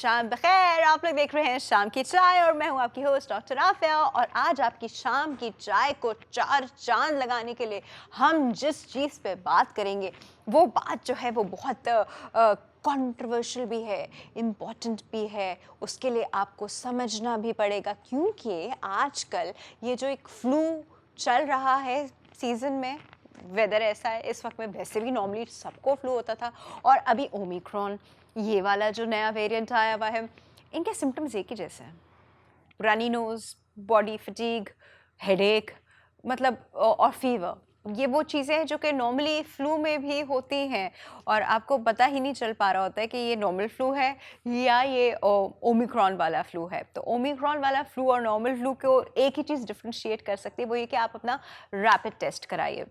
शाम बखैर। आप लोग देख रहे हैं शाम की चाय और मैं हूं आपकी होस्ट डॉक्टर आफिया। और आज आपकी शाम की चाय को चार चांद लगाने के लिए हम जिस चीज़ पे बात करेंगे वो बात जो है वो बहुत कंट्रोवर्शियल भी है, इम्पॉर्टेंट भी है। उसके लिए आपको समझना भी पड़ेगा क्योंकि आजकल ये जो एक फ्लू चल रहा है सीज़न में, वेदर ऐसा है इस वक्त में, वैसे भी नॉर्मली सबको फ्लू होता था और अभी ओमिक्रॉन ये वाला जो नया वेरिएंट आया हुआ है, इनके सिम्टम्स एक ही जैसे हैं। Runny nose, body fatigue, headache, मतलब और फीवर। ये वो चीज़ें हैं जो कि नॉर्मली फ्लू में भी होती हैं और आपको पता ही नहीं चल पा रहा होता है कि ये नॉर्मल फ्लू है या ये ओमिक्रॉन वाला फ्लू है। तो ओमिक्रॉन वाला फ्लू और नॉर्मल फ्लू को एक ही चीज़ डिफ्रेंशिएट कर सकती है, वो ये कि आप अपना रैपिड टेस्ट कराइए।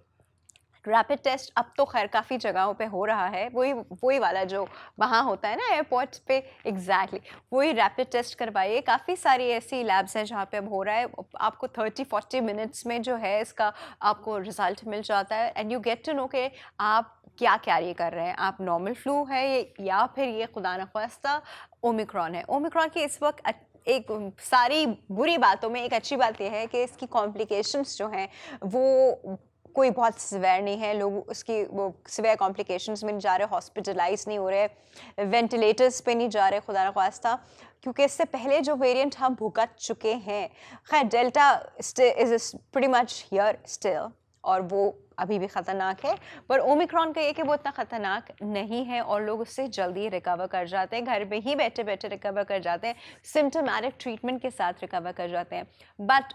रैपिड टेस्ट अब तो खैर काफ़ी जगहों पे हो रहा है, वही वही वाला जो वहाँ होता है ना एयरपोर्ट्स पे, एग्जैक्टली वही रैपिड टेस्ट करवाइए। काफ़ी सारी ऐसी लैब्स हैं जहाँ पे अब हो रहा है। आपको 30-40 मिनट्स में जो है इसका आपको रिजल्ट मिल जाता है and you get to know कि आप क्या कैरी कर रहे हैं, आप नॉर्मल फ्लू है या फिर ये खुदा न ख्वास्ता ओमिक्रॉन है। ओमिक्रॉन की इस वक्त एक सारी बुरी बातों में एक अच्छी बात यह है कि इसकी कॉम्प्लिकेशंस जो हैं वो कोई बहुत सिवियर नहीं है। लोग उसकी वो सिवियर कॉम्प्लिकेशंस में नहीं जा रहे, हॉस्पिटलाइज नहीं हो रहे, वेंटिलेटर्स पे नहीं जा रहे खुदा न ख्वास्ता, क्योंकि इससे पहले जो वेरिएंट हम भुगत चुके हैं। खैर delta is pretty much here still और वो अभी भी ख़तरनाक है, पर ओमिक्रॉन का ये कि वो इतना ख़तरनाक नहीं है और लोग उससे जल्दी रिकवर कर जाते हैं, घर में ही बैठे बैठे रिकवर कर जाते हैं, सिम्टोमेटिक ट्रीटमेंट के साथ रिकवर कर जाते हैं। बट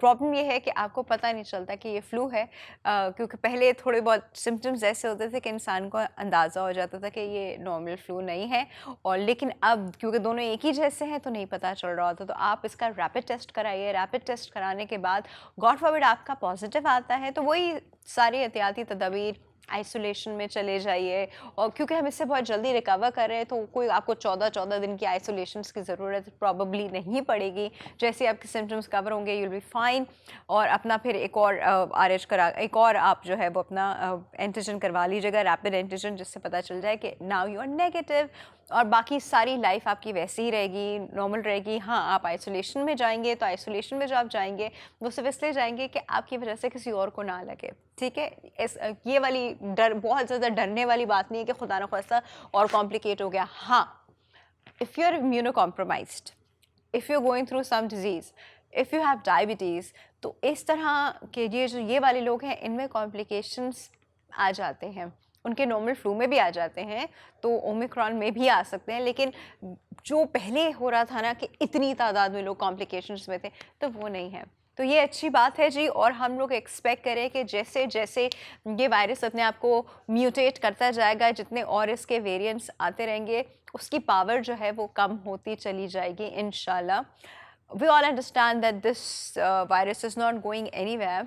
प्रॉब्लम ये है कि आपको पता नहीं चलता कि ये फ्लू है, क्योंकि पहले थोड़े बहुत सिम्टम्स ऐसे होते थे कि इंसान को अंदाज़ा हो जाता था कि ये नॉर्मल फ्लू नहीं है, और लेकिन अब क्योंकि दोनों एक ही जैसे हैं तो नहीं पता चल रहा होता। तो आप इसका रैपिड टेस्ट कराइए। रैपिड टेस्ट कराने के बाद गॉड फॉरबिड आपका पॉजिटिव आता है तो वही सारी एहतियाती तदाबीर, आइसोलेशन में चले जाइए। और क्योंकि हम इससे बहुत जल्दी रिकवर कर रहे हैं तो कोई आपको 14-14 दिन की आइसोलेशन की ज़रूरत प्रॉबली नहीं पड़ेगी। जैसे आपके सिम्टम्स कवर होंगे यू विल बी फाइन। और अपना फिर एक और आरएच करा, एक और आप जो है वो अपना एंटीजन करवा लीजिएगा, रैपिड एंटीजन, जिससे पता चल जाए कि नाउ यू आर नेगेटिव। और बाकी सारी लाइफ आपकी वैसी ही रहेगी, नॉर्मल रहेगी। हाँ, आप आइसोलेशन में जाएंगे तो आइसोलेशन में जो आप जाएंगे वो सिर्फ इसलिए जाएंगे कि आपकी वजह से किसी और को ना लगे, ठीक है। ये वाली डर, बहुत ज़्यादा डरने वाली बात नहीं है कि खुदा न खास्ता और कॉम्प्लिकेट हो गया। हाँ, if you are immunocompromised, if you are going through some disease, if you have diabetes, तो इस तरह के ये वाले लोग हैं, इनमें कॉम्प्लिकेशंस आ जाते हैं। उनके नॉर्मल फ्लू में भी आ जाते हैं तो ओमिक्रॉन में भी आ सकते हैं, लेकिन जो पहले हो रहा था ना कि इतनी तादाद में लोग कॉम्प्लिकेशंस में थे, तो वो नहीं है। तो ये अच्छी बात है जी। और हम लोग एक्सपेक्ट करें कि जैसे जैसे ये वायरस अपने आप को म्यूटेट करता जाएगा, जितने और इसके वेरिएंट्स आते रहेंगे, उसकी पावर जो है वो कम होती चली जाएगी इंशाल्लाह। We all understand that this virus is not going anywhere.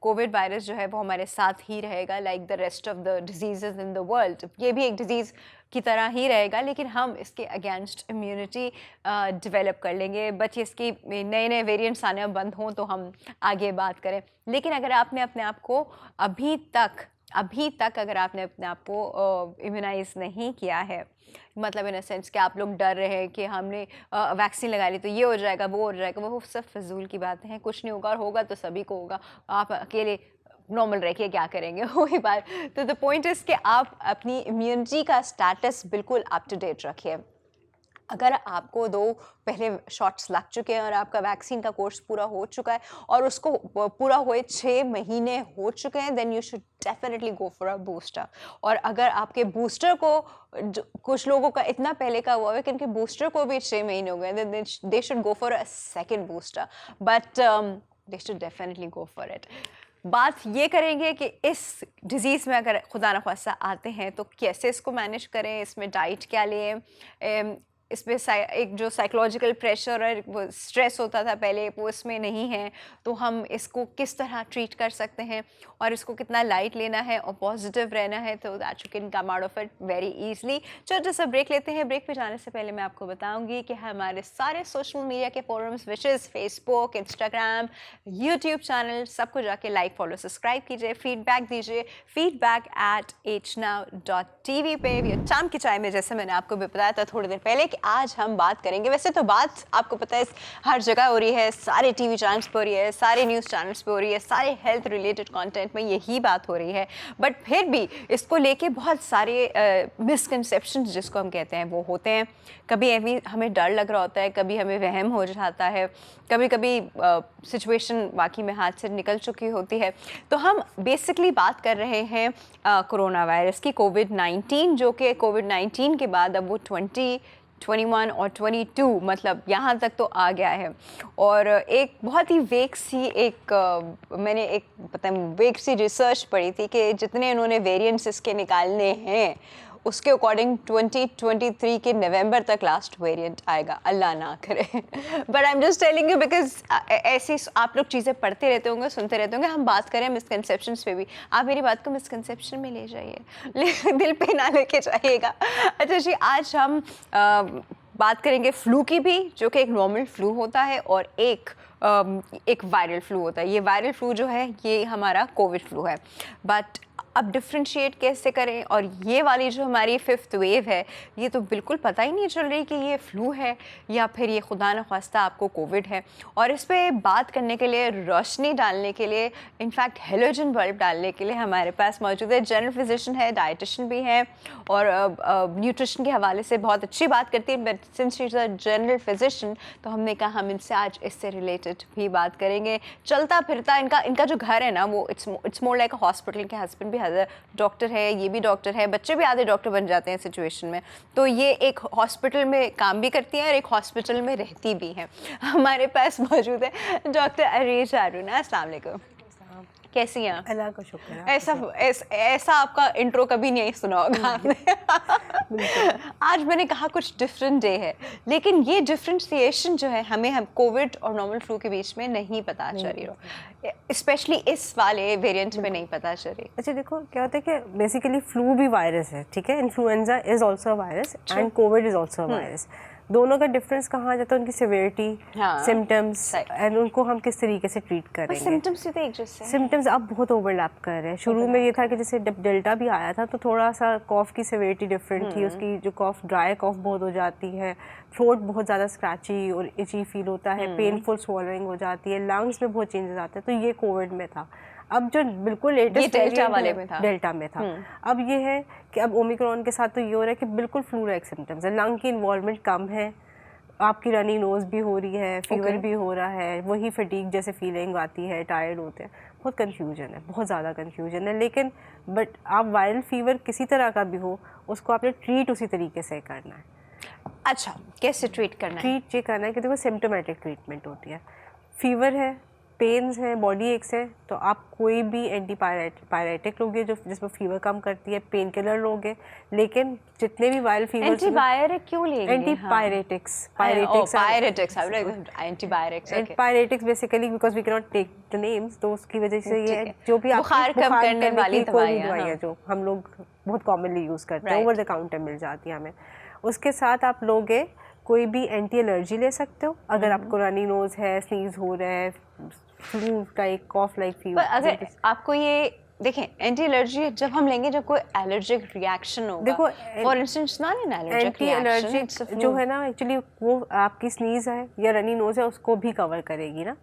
Covid virus जो है वो हमारे साथ ही रहेगा, like the rest of the disease in the world. ये भी एक डिज़ीज़ की तरह ही रहेगा, लेकिन हम इसके अगेंस्ट इम्यूनिटी डेवलप कर लेंगे। बस इसकी नए नए वेरिएंट्स आने बंद हों तो हम आगे बात करें। लेकिन अगर आपने अपने आप को अभी तक अगर आपने अपने आप को इम्यूनाइज नहीं किया है, मतलब इन सेंस कि आप लोग डर रहे हैं कि हमने वैक्सीन लगा ली तो ये हो जाएगा वो हो जाएगा, वो सब फजूल की बातें हैं। कुछ नहीं होगा, और होगा तो सभी को होगा। आप अकेले नॉर्मल रह के क्या करेंगे, वही बात। तो द पॉइंट इज़ कि आप अपनी इम्यूनिटी का स्टेटस बिल्कुल अप टू डेट रखिए। अगर आपको 2 पहले शॉट्स लग चुके हैं और आपका वैक्सीन का कोर्स पूरा हो चुका है और उसको पूरा हुए 6 महीने हो चुके हैं, then you should definitely go for a booster. और अगर आपके बूस्टर को, कुछ लोगों का इतना पहले का हुआ है कि उनके बूस्टर को भी 6 महीने हो गए, then they should go for a second booster, but they should definitely go for it. बात ये करेंगे कि इस डिज़ीज़ में अगर खुदा न ख्वास्ता आते हैं तो कैसे इसको मैनेज करें, इसमें डाइट क्या लें। इसमें एक जो साइकोलॉजिकल प्रेशर और वो स्ट्रेस होता था पहले, वो इसमें नहीं है। तो हम इसको किस तरह ट्रीट कर सकते हैं और इसको कितना लाइट लेना है और पॉजिटिव रहना है, तो that you can come out of it very easily. छोटा सा ब्रेक लेते हैं। ब्रेक पे जाने से पहले मैं आपको बताऊंगी कि हमारे सारे सोशल मीडिया के forums which is Facebook, Instagram, YouTube channel, सबको जाके लाइक, फॉलो, सब्सक्राइब कीजिए, फीडबैक दीजिए, feedback@hnow.tv पे। शाम की चाय में जैसे मैंने आपको भी बताया था थोड़ी देर पहले कि आज हम बात करेंगे, वैसे तो बात आपको पता है हर जगह हो रही है, सारे टीवी चैनल्स पे हो रही है, सारे न्यूज़ चैनल्स पे हो रही है, सारे हेल्थ रिलेटेड कंटेंट में यही बात हो रही है, बट फिर भी इसको लेके बहुत सारे मिसकंसेप्शंस जिसको हम कहते हैं वो होते हैं। कभी हमें डर लग रहा होता है, कभी हमें वहम हो जाता है, कभी कभी सिचुएशन वाकई में हाथ से निकल चुकी होती है। तो हम बेसिकली बात कर रहे हैं कोरोना वायरस की, कोविड-19, जो कि कोविड-19 के बाद अब वो 21 और 22 मतलब यहाँ तक तो आ गया है। और एक बहुत ही वेग सी वेग सी रिसर्च पढ़ी थी कि जितने उन्होंने वेरिएंट्स इसके निकालने हैं उसके अकॉर्डिंग 2023 के नवंबर तक लास्ट वेरिएंट आएगा, अल्लाह ना करे। But I am just telling you because ऐसी आप लोग चीज़ें पढ़ते रहते होंगे, सुनते रहते होंगे। हम बात करें मिसकंसेप्शंस पे भी, आप मेरी बात को मिसकंसेप्शन में ले जाइए, दिल पे ना लेके जाइएगा। अच्छा जी, आज हम बात करेंगे फ्लू की भी, जो कि एक नॉर्मल फ्लू होता है और एक वायरल फ्लू होता है। ये वायरल फ्लू जो है ये हमारा कोविड फ्लू है, बट अब डिफ्रेंशिएट कैसे करें। और ये वाली जो हमारी 5th वेव है, ये तो बिल्कुल पता ही नहीं चल रही कि ये फ्लू है या फिर ये खुदा न ख्वास्ता आपको कोविड है। और इस पर बात करने के लिए, रोशनी डालने के लिए, इनफैक्ट हेलोजन बल्ब डालने के लिए हमारे पास मौजूद है जनरल फिजिशियन है, डाइटिशियन भी है और न्यूट्रिशन के हवाले से बहुत अच्छी बात करती है। But since she is a general physician तो हमने कहा हम इनसे आज इससे रिलेटेड भी बात करेंगे। चलता फिरता इनका जो घर है ना, वो it's more like a hospital. के हस्बैंड भी डॉक्टर है, ये भी डॉक्टर है, बच्चे भी आधे डॉक्टर बन जाते हैं सिचुएशन में। तो ये एक हॉस्पिटल में काम भी करती हैं और एक हॉस्पिटल में रहती भी हैं। हमारे पास मौजूद है डॉक्टर अरीज अरुणा। अस्सलाम वालेकुम, कैसी हैं? अल्लाह का शुक्र है। ऐसा आपका इंट्रो कभी नहीं सुना होगा आपने। आज मैंने कहा कुछ डिफरेंट डे है, लेकिन ये डिफरेंशिएशन जो है हम कोविड और नॉर्मल फ्लू के बीच में नहीं पता चल रही, स्पेशली इस वाले वेरिएंट में नहीं पता चल रही। अच्छा देखो, क्या होता है कि बेसिकली फ्लू भी वायरस है, ठीक है। Influenza is also a virus and Covid is also a virus. दोनों का डिफरेंस कहाँ जाता है? उनकी सिवियरिटी, सिम्टम्स एंड उनको हम किस तरीके से ट्रीट करेंगे। सिम्टम्स तो एक जैसे हैं। सिम्टम्स अब बहुत ओवरलैप कर रहे हैं। शुरू में ये था कि जैसे डेल्टा भी आया था तो थोड़ा सा कॉफ की सिवियरिटी डिफरेंट थी। उसकी जो कॉफ, ड्राई कॉफ बहुत हो जाती है, थ्रोट बहुत ज़्यादा स्क्रैची और इची फील होता है, पेनफुल स्वॉलोइंग हो जाती है, लंग्स में बहुत चेंजेस आते हैं। तो ये कोविड में था। अब जो बिल्कुल लेटेस्ट डेल्टा वाले में था, डेल्टा में था। अब ये है कि अब ओमिक्रॉन के साथ तो ये हो रहा है कि बिल्कुल फ्लू लाइक सिम्टम्स है, लंग की इन्वॉल्वमेंट कम है, आपकी रनिंग नोज भी हो रही है, फीवर भी हो रहा है, वही फटीग जैसे फीलिंग आती है, टायर्ड होते हैं। बहुत कन्फ्यूजन है, बहुत ज़्यादा कन्फ्यूजन है। लेकिन बट आप वायरल फीवर किसी तरह का भी हो, उसको आपने ट्रीट उसी तरीके से करना है। अच्छा, कैसे ट्रीट करना है? ट्रीट ये करना है कि देखो सिम्टोमेटिक ट्रीटमेंट होती है। फीवर है, पेन्स हैं, बॉडी एक्स है, तो आप कोई भी एंटीपायरेटिक लोगे जो जिसमें फीवर कम करती है, पेन किलर लोगे। लेकिन जितने भी वायरल फीवर, एंटीबायोटिक क्यों लेंगे? Antipyretics, antipyretics basically because we can not take the names, तो उसकी वजह से ये जो भी बुखार कम करने वाली दवाइयाँ जो हम लोग बहुत कॉमनली यूज़ करते हैं, ओवर द काउंटर मिल जाती है हमें। उसके साथ आप लोगे कोई भी एंटी एलर्जी ले सकते हो अगर आपको रनी नोज है, स्नीज हो रहा है, फ्लू टाइप, कॉफ लाइक फीवर। अगर आपको ये देखें, एंटी एलर्जी जब हम लेंगे जब कोई एलर्जिक रिएक्शन होगा, देखो फॉर इंस्टेंस ना एंटी एलर्जिक जो है ना, एक्चुअली वो आपकी स्नीज है या रनी नोज है उसको भी कवर करेगी ना,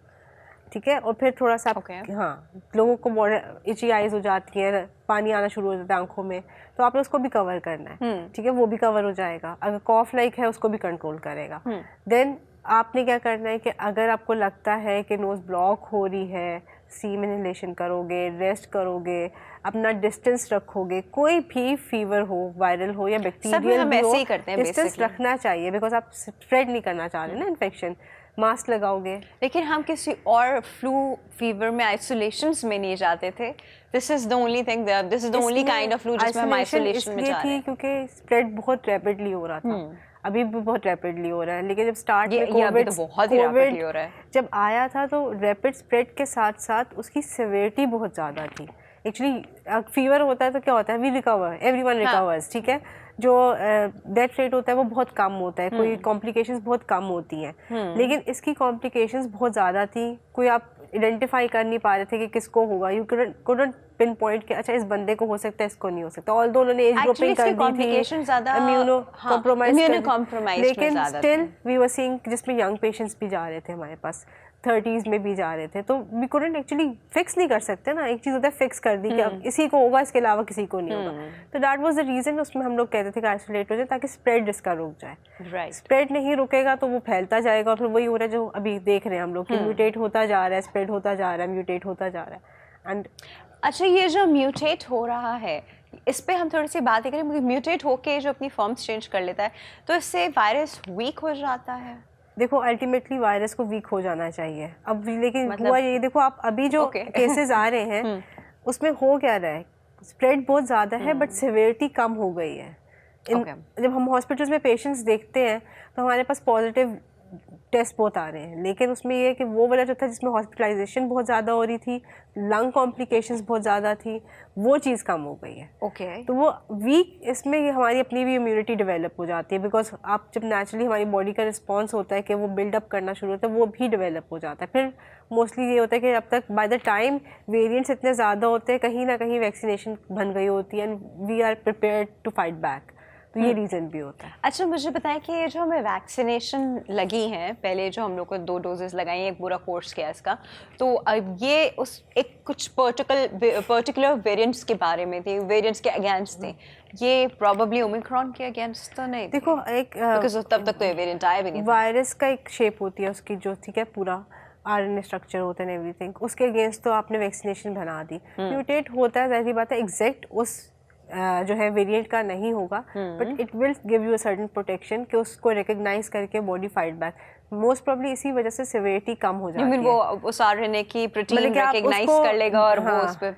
ठीक है। और फिर थोड़ा सा हाँ, लोगों को इची आइज हो जाती है, पानी आना शुरू हो जाता है आंखों में, तो आपने उसको भी कवर करना है, ठीक है, वो भी कवर हो जाएगा। अगर कॉफ लाइक है उसको भी कंट्रोल करेगा। देन आपने क्या करना है कि अगर आपको लगता है कि नोज ब्लॉक हो रही है, स्टीम इनहेलेशन करोगे, रेस्ट करोगे, अपना डिस्टेंस रखोगे। कोई भी फीवर हो, वायरल हो या बैक्टीरियल हो, डिस्टेंस रखना चाहिए बिकॉज आप स्प्रेड नहीं करना चाह रहे ना इन्फेक्शन। मास्क लगाओगे। लेकिन हम किसी और फ्लू फीवर में आइसोलेशंस में नहीं जाते थे। This is the only thing, this is the only kind of flu जिसमें हम आइसोलेशन में जा रहे हैं, क्योंकि स्प्रेड बहुत रैपिडली हो रहा था। अभी भी बहुत रैपिडली हो रहा है, लेकिन जब स्टार्ट में ये अभी तो बहुत ही रैपिडली हो रहा है। जब आया था तो रैपिड स्प्रेड के साथ साथ उसकी सिवियरिटी बहुत ज़्यादा थी। एक्चुअली फीवर होता है तो क्या होता है, वी रिकवर, एवरीवन रिकवर्स, ठीक है। जो डेथ रेट होता है वो बहुत कम होता है, कोई कॉम्प्लिकेशंस बहुत कम होती हैं। लेकिन इसकी कॉम्प्लिकेशंस बहुत ज़्यादा थी, कोई आप आइडेंटिफाई कर नहीं पा रहे थे कि किसको होगा। यू कुडंट पिन पॉइंट कि अच्छा इस बंदे को हो सकता है, इसको नहीं हो सकता। ऑल्दो उन्होंने एज ग्रुपिंग कर दी थी, इम्यूनो कॉम्प्रोमाइज, लेकिन स्टिल वी वर सीइंग जिसमें यंग पेशेंट्स भी जा रहे थे हमारे पास, 30s में भी जा रहे थे। तो वी कुडंट एक्चुअली फिक्स नहीं कर सकते ना, एक चीज़ होता है फिक्स कर दी कि अब इसी को होगा, इसके अलावा किसी को नहीं होगा। तो दैट वाज द रीज़न उसमें हम लोग कहते थे कि आइसोलेट हो जाए ताकि स्प्रेड इसका रुक जाए। स्प्रेड नहीं रुकेगा तो वो फैलता जाएगा और फिर वही हो रहा है जो अभी देख रहे हैं हम लोग कि म्यूटेट होता जा रहा है, स्प्रेड होता जा रहा है, म्यूटेट होता जा रहा है। एंड अच्छा, ये जो म्यूटेट हो रहा है इस पे हम थोड़ी सी बात करें, क्योंकि म्यूटेट होके जो अपनी फॉर्म्स चेंज कर लेता है तो इससे वायरस वीक हो जाता है। देखो अल्टीमेटली वायरस को वीक हो जाना चाहिए अब, लेकिन हुआ ये, देखो आप अभी जो केसेस आ रहे हैं उसमें हो क्या रहा है, स्प्रेड बहुत ज़्यादा है बट सिवियरिटी कम हो गई है। जब हम हॉस्पिटल्स में पेशेंट्स देखते हैं तो हमारे पास पॉजिटिव टेस्ट बहुत आ रहे हैं, लेकिन उसमें ये है कि वो वाला जो था जिसमें हॉस्पिटलाइजेशन बहुत ज़्यादा हो रही थी, लंग कॉम्प्लिकेशंस बहुत ज़्यादा थी, वो चीज़ कम हो गई है। तो वो वीक, इसमें ये हमारी अपनी भी इम्यूनिटी डेवलप हो जाती है, बिकॉज आप जब नेचुरली हमारी बॉडी का रिस्पॉन्स होता है कि वो बिल्डअप करना शुरू होता है, वो भी डेवलप हो जाता है। फिर मोस्टली ये होता है कि अब तक बाय द टाइम वेरिएंट्स इतने ज़्यादा होते हैं, कहीं ना कहीं वैक्सीनेशन बन गई होती है and we are prepared to fight back. तो ये रीज़न भी होता है। अच्छा, मुझे बताएं कि ये जो हमें वैक्सीनेशन लगी हैं, पहले जो हम लोग को 2 डोजेस लगाई हैं, एक पूरा कोर्स किया इसका, तो ये उस एक कुछ पर्टिकुलर वेरिएंट्स के बारे में थी, वेरिएंट्स के अगेंस्ट थे, ये प्रोबेबली ओमिक्रॉन के अगेंस्ट तो नहीं? देखो एक तब तक तो ये वेरिएंट आया भी नहीं। वायरस का एक शेप होती है उसकी जो, ठीक है, पूरा आरएनए स्ट्रक्चर होता है एवरीथिंग, उसके अगेंस्ट तो आपने वैक्सीनेशन बना दी। म्यूटेट होता है, ज़ाहिर बात है एग्जैक्ट उस जो है वेरिएंट का नहीं होगा, but it will give you a certain protection कि उसको रिकॉग्नाइज करके body fight back. Most probably इसी वजह से सिवियरिटी कम हो जाती है। वो उस आरएनए की प्रोटीन रिकॉग्नाइज कर लेगा और वो उस पे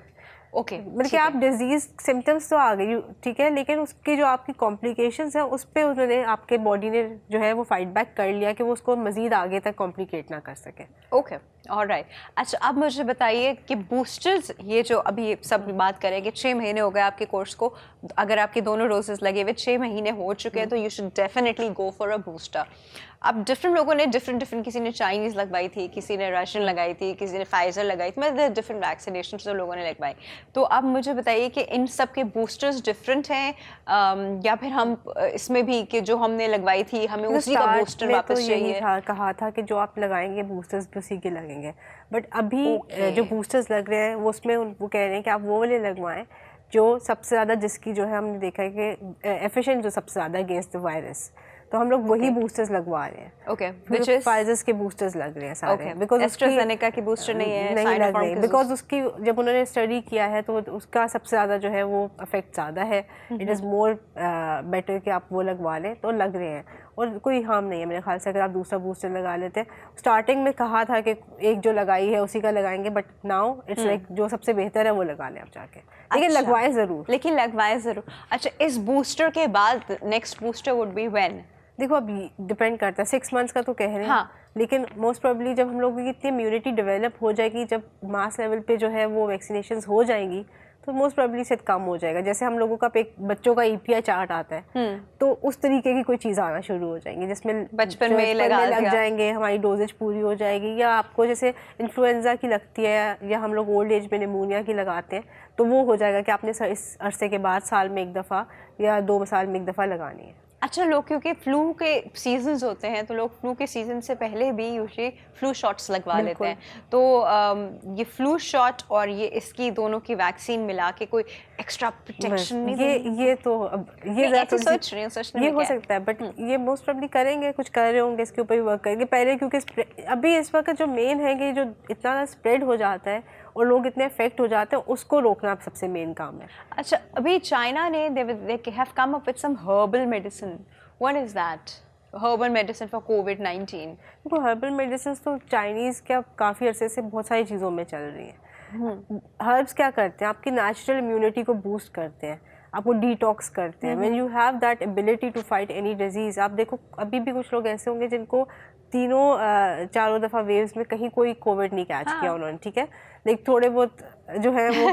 मतलब कि आप डिजीज सिम्टम्स तो आ गई, ठीक है, लेकिन उसकी जो आपकी कॉम्प्लिकेशंस है उस पर उन्होंने, आपके बॉडी ने जो है वो फाइट बैक कर लिया कि वो उसको मजीद आगे तक कॉम्प्लिकेट ना कर सके। ऑलराइट। अच्छा, अब मुझे बताइए कि बूस्टर्स, ये जो अभी सब बात करें कि 6 महीने हो गए आपके कोर्स को, अगर आपके दोनों डोजेस लगे हुए 6 महीने हो चुके हैं तो you should definitely go for a booster. अब डिफरेंट लोगों ने डिफरेंट, किसी ने चाइनीज़ लगवाई थी, किसी ने रशियन लगाई थी, किसी ने फाइजर लगाई थी, मतलब डिफरेंट वैक्सीनेशन जो लोगों ने लगवाई। तो अब मुझे बताइए कि इन सब के बूस्टर्स डिफरेंट हैं या फिर हम इसमें भी कि जो हमने लगवाई थी हमें उसी का बूस्टर वापस चाहिए? कहा था कि जो आप लगाएंगे बूस्टर्स भी उसी के लगेंगे, बट अभी जो बूस्टर्स लग रहे हैं वो उसमें वो कह रहे हैं कि आप वो वाले लगवाएं जो सबसे ज़्यादा, जिसकी जो है हमने देखा है कि एफिशिएंट जो सबसे ज़्यादा अगेंस्ट द वायरस, तो हम लोग वही बूस्टर्स लगवा रहे हैं। व्हिच इज फाइजर के बूस्टर्स लग रहे हैं सारे, बिकॉज एस्ट्राजेनेका की बूस्टर नहीं लग रही, बिकॉज उसकी जब उन्होंने स्टडी किया है तो उसका सबसे ज़्यादा जो है वो इफेक्ट ज़्यादा है। इट इज़ मोर बेटर कि आप वो लगवा लें, तो लग रहे हैं और कोई हार्म नहीं है मेरे ख्याल से अगर आप दूसरा बूस्टर लगा लेते हैं। स्टार्टिंग में कहा था कि एक जो लगाई है उसी का लगाएंगे, बट नाउ इट्स लाइक जो सबसे बेहतर है वो लगा लें आप जाके, लेकिन लगवाएं ज़रूर। अच्छा, इस बूस्टर के बाद next booster would be when? देखो अभी डिपेंड करता है, 6 मंथ्स का तो कह रहे हैं, लेकिन मोस्ट प्रोबेबली जब हम लोगों की इतनी इम्यूनिटी डेवलप हो जाएगी, जब मास लेवल पे जो है वो वैक्सीनेशंस हो जाएंगी, तो मोस्ट प्रोबेबली से कम हो जाएगा। जैसे हम लोगों का एक बच्चों का ईपीआई चार्ट आता है, तो उस तरीके की कोई चीज़ आना शुरू हो जाएंगी जिसमें बचपन में लग जाएंगे, हमारी डोजेज पूरी हो जाएगी। या आपको जैसे इन्फ्लुएंजा की लगती है या हम लोग ओल्ड एज में निमोनिया की लगाते हैं, तो वो हो जाएगा कि आपने इस अरसे के बाद साल में 1 दफ़ा या 2 साल में 1 दफ़ा लगानी है। अच्छा, लोग क्योंकि फ्लू के सीजन्स होते हैं तो लोग फ्लू के सीजन से पहले भी यूजुअली फ्लू शॉट्स लगवा लेते हैं, तो ये फ्लू शॉट और ये इसकी दोनों की वैक्सीन मिला के कोई एक्स्ट्रा प्रोटेक्शन नहीं? ये तो अब ये सोच रही हूँ, ये हो सकता है, बट ये मोस्ट प्रोबेबली करेंगे, कुछ कर रहे होंगे इसके ऊपर भी वर्क करेंगे पहले, क्योंकि अभी इस वक्त जो मेन है कि जो इतना स्प्रेड हो जाता है और लोग इतने इफेक्ट हो जाते हैं, उसको रोकना सबसे मेन काम है। अच्छा, अभी चाइना ने they have come up with some herbal medicine. What is that? Herbal medicine for COVID-19. देखो हर्बल मेडिसिन तो चाइनीज़ क्या काफ़ी अरसे से बहुत सारी चीज़ों में चल रही हैं। हर्ब्स क्या करते हैं, आपकी नेचुरल इम्यूनिटी को बूस्ट करते हैं। आपको डिटॉक्स करते हैं। When you have that ability to fight any disease, आप देखो अभी भी कुछ लोग ऐसे होंगे जिनको तीनों चारों दफ़ा वेव्स में कहीं कोई कोविड नहीं कैच किया उन्होंने, ठीक है, लेकिन थोड़े बहुत जो है वो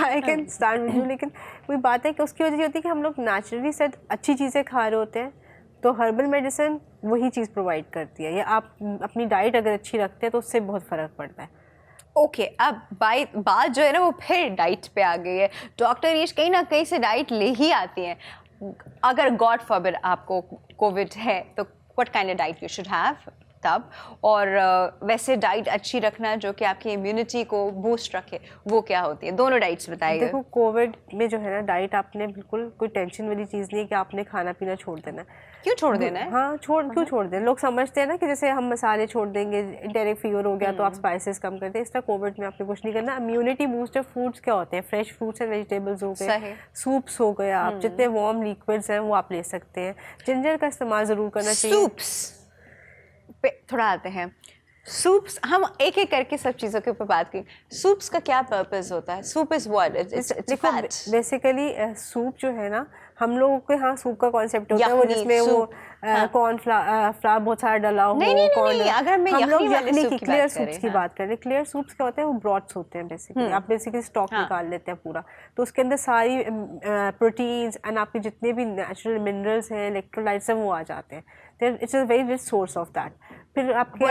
I can start with you, लेकिन वही बात है कि उसकी वजह ये होती है कि हम लोग नेचुरली शायद अच्छी चीज़ें खा रहे होते हैं, तो हर्बल मेडिसिन वही चीज़ प्रोवाइड करती है, या आप अपनी डाइट अगर अच्छी रखते हैं तो उससे बहुत फ़र्क पड़ता है। ओके अब बात जो है ना वो फिर डाइट पे आ गई है। डॉक्टर ईश कहीं ना कहीं से डाइट ले ही आती हैं। अगर गॉड फॉरबिड आपको कोविड है तो what kind of diet you should have तब, और वैसे डाइट अच्छी रखना जो कि आपकी इम्यूनिटी को बूस्ट रखे, वो क्या होती है? दोनों डाइट्स बताइए। देखो कोविड में जो है ना डाइट आपने बिल्कुल कोई टेंशन वाली चीज़ नहीं है कि आपने खाना पीना छोड़ देना है। क्यों छोड़ देना है? हाँ क्यों छोड़ देना? लोग समझते हैं ना कि जैसे हम मसाले छोड़ देंगे, डायरेक्ट फीवर हो गया तो आप स्पाइसेस कम कर दें, इस तरह कोविड में आपने कुछ नहीं करना। इम्यूनिटी बूस्टर फूड्स क्या होते हैं? फ्रेश फ्रूट्स एंड वेजिटेबल्स हो गए, सूप्स हो गए, आप जितने वार्म लिक्विड्स हैं वो आप ले सकते हैं। जिंजर का इस्तेमाल ज़रूर करना चाहिए। सूप्स पे थोड़ा आते हैं। सूप्स हम एक एक करके सब चीज़ों के ऊपर बात करें। सूप्स का क्या पर्पस होता है? Soup is what? It's fat. Basically soup जो है ना, हम लोगों के यहाँ सूप का कॉन्सेप्ट होता है वो जिसमें वो कॉर्न फ्लावर बहुत सारा डला हो। नहीं, अगर मैं हम लोग यखनी की क्लियर सूप्स की बात करें, क्लियर सूप्स क्या होते हैं? वो ब्रॉथ्स होते हैं बेसिकली। आप बेसिकली स्टॉक निकाल लेते हैं पूरा, तो उसके अंदर सारी प्रोटीन्स एंड आपके जितने भी नेचुरल मिनरल्स हैं, इलेक्ट्रोलाइट्स हैं, वो आ जाते हैं। It's a very rich source of that. फिर आपके